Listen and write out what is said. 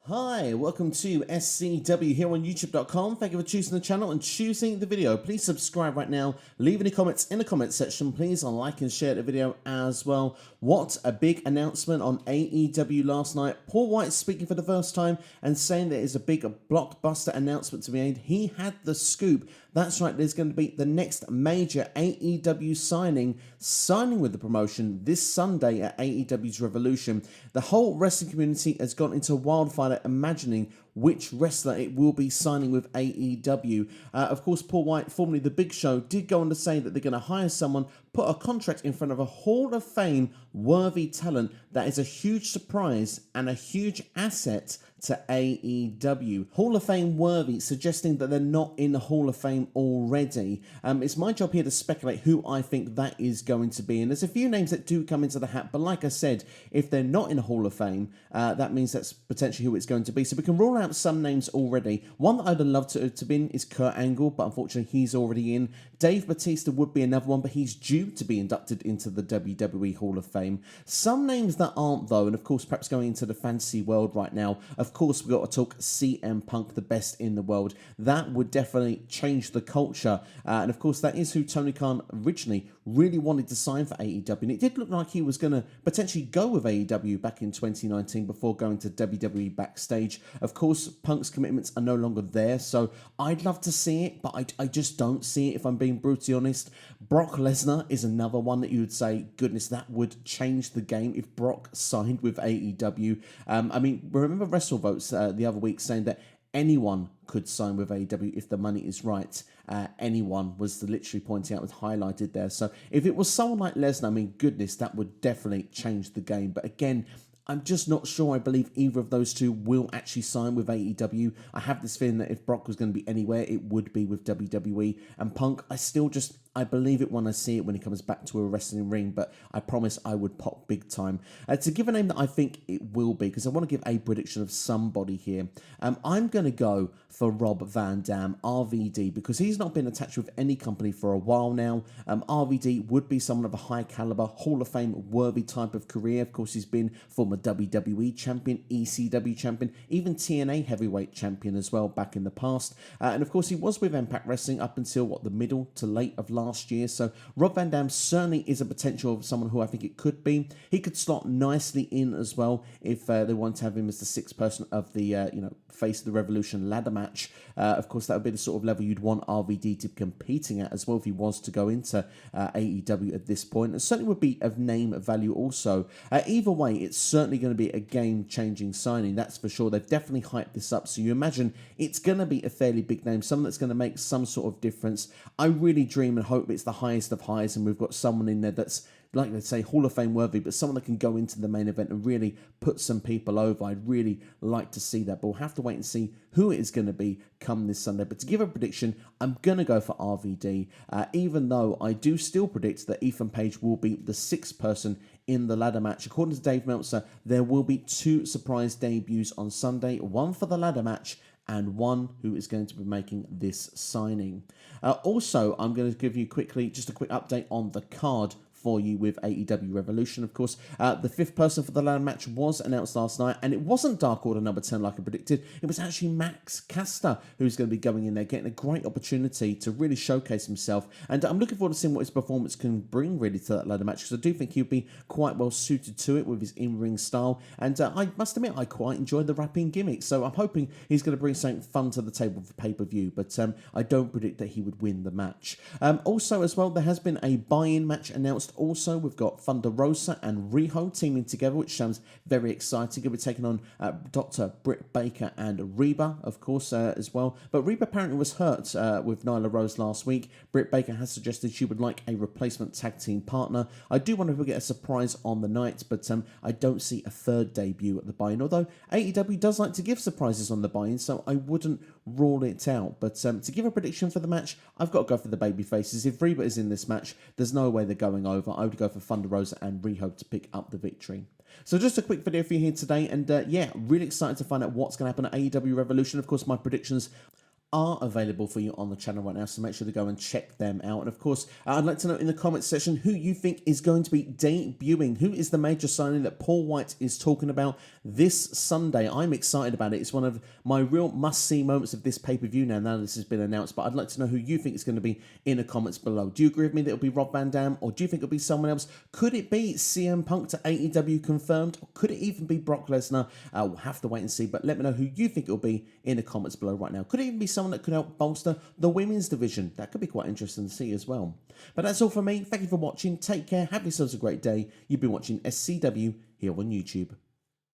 Hi, welcome to SCW here on YouTube.com. Thank you for choosing the channel and choosing the video. Please subscribe right now. Leave any comments in the comments section, please, and like and share the video as well. What a big announcement on AEW last night. Paul White speaking for the first time and saying there is a big blockbuster announcement to be made. He had the scoop. That's right, there's going to be the next major AEW signing with the promotion this Sunday at AEW's Revolution. The whole wrestling community has gone into wildfire imagining which wrestler it will be signing with AEW. Of course, Paul White, formerly The Big Show, did go on to say that they're going to hire someone, put a contract in front of a Hall of Fame worthy talent. That is a huge surprise and a huge asset to AEW. Hall of Fame worthy, suggesting that they're not in the Hall of Fame already. It's my job here to speculate who I think that is going to be. And there's a few names that do come into the hat, but like I said, if they're not in the Hall of Fame, that means that's potentially who it's going to be. So we can rule out some names already. One that I'd love to be in is Kurt Angle, but unfortunately he's already in. Dave Bautista would be another one, but he's due to be inducted into the WWE Hall of Fame. Some names that aren't though, and of course perhaps going into the fantasy world right now, of course we've got to talk CM Punk, the best in the world. That would definitely change the culture, and of course that is who Tony Khan originally really wanted to sign for AEW, and it did look like he was going to potentially go with AEW back in 2019 before going to WWE backstage. Of course, Punk's commitments are no longer there, so I'd love to see it, but I just don't see it if I'm being brutally honest. Brock Lesnar is another one that you would say, goodness, that would change the game if Brock signed with AEW. I mean, remember WrestleVotes the other week saying that anyone could sign with AEW if the money is right. Anyone was literally pointing out, was highlighted there. So if it was someone like Lesnar, I mean, goodness, that would definitely change the game. But again, I'm just not sure I believe either of those two will actually sign with AEW. I have this feeling that if Brock was going to be anywhere, it would be with WWE. And Punk, I believe it when I see it when he comes back to a wrestling ring, but I promise I would pop big time. To give a name that I think it will be, because I want to give a prediction of somebody here, I'm going to go for Rob Van Dam, RVD, because he's not been attached with any company for a while now. RVD would be someone of a high caliber, Hall of Fame worthy type of career. Of course, he's been former WWE champion, ECW champion, even TNA heavyweight champion as well back in the past. And of course, he was with Impact Wrestling up until, the middle to late of last year. So Rob Van Dam certainly is a potential of someone who I think it could be. He could slot nicely in as well if they want to have him as the sixth person of the, face of the Revolution ladder match. Of course, that would be the sort of level you'd want RVD to be competing at as well if he was to go into AEW at this point. It certainly would be of name value also. Either way, it's certainly going to be a game-changing signing, that's for sure. They've definitely hyped this up, so you imagine it's going to be a fairly big name, someone that's going to make some sort of difference. I really dream and hope it's the highest of highs, and we've got someone in there that's, like they say, Hall of Fame worthy, but someone that can go into the main event and really put some people over. I'd really like to see that, but we'll have to wait and see who it is going to be come this Sunday. But to give a prediction, I'm going to go for RVD, even though I do still predict that Ethan Page will be the sixth person in the ladder match. According to Dave Meltzer, there will be two surprise debuts on Sunday, one for the ladder match and one who is going to be making this signing. Also, I'm going to give you quickly just a quick update on the card for you with AEW Revolution. Of course, the fifth person for the ladder match was announced last night, and it wasn't Dark Order number 10 like I predicted. It was actually Max Caster who's going to be going in there, getting a great opportunity to really showcase himself. And I'm looking forward to seeing what his performance can bring really to that ladder match, because I do think he'll be quite well suited to it with his in-ring style. And I must admit, I quite enjoyed the rapping gimmick, so I'm hoping he's going to bring something fun to the table for pay-per-view, but I don't predict that he would win the match. Also as well, there has been a buy-in match announced. Also, we've got Thunder Rosa and Riho teaming together, which sounds very exciting. Going to be taking on Dr. Britt Baker and Reba, of course, as well. But Reba apparently was hurt with Nyla Rose last week. Britt Baker has suggested she would like a replacement tag team partner. I do wonder if we'll get a surprise on the night, but I don't see a third debut at the buy-in, although AEW does like to give surprises on the buy-in, so I wouldn't rule it out. But to give a prediction for the match, I've got to go for the baby faces. If Reba is in this match, there's no way they're going over. I would go for Thunder Rosa and Riho to pick up the victory. So just a quick video for you here today, and yeah, really excited to find out what's going to happen at AEW Revolution. Of course, my predictions are available for you on the channel right now, so make sure to go and check them out. And of course, I'd like to know in the comments section who you think is going to be debuting. Who is the major signing that Paul White is talking about this Sunday? I'm excited about it. It's one of my real must-see moments of this pay-per-view now this has been announced, but I'd like to know who you think is going to be in the comments below. Do you agree with me that it'll be Rob Van Dam, or do you think it'll be someone else? Could it be CM Punk to AEW confirmed, or could it even be Brock Lesnar? We'll have to wait and see, but let me know who you think it'll be in the comments below right now. Could it even be someone that could help bolster the women's division? That could be quite interesting to see as well. But that's all from me. Thank you for watching. Take care. Have yourselves a great day. You've been watching SCW here on YouTube.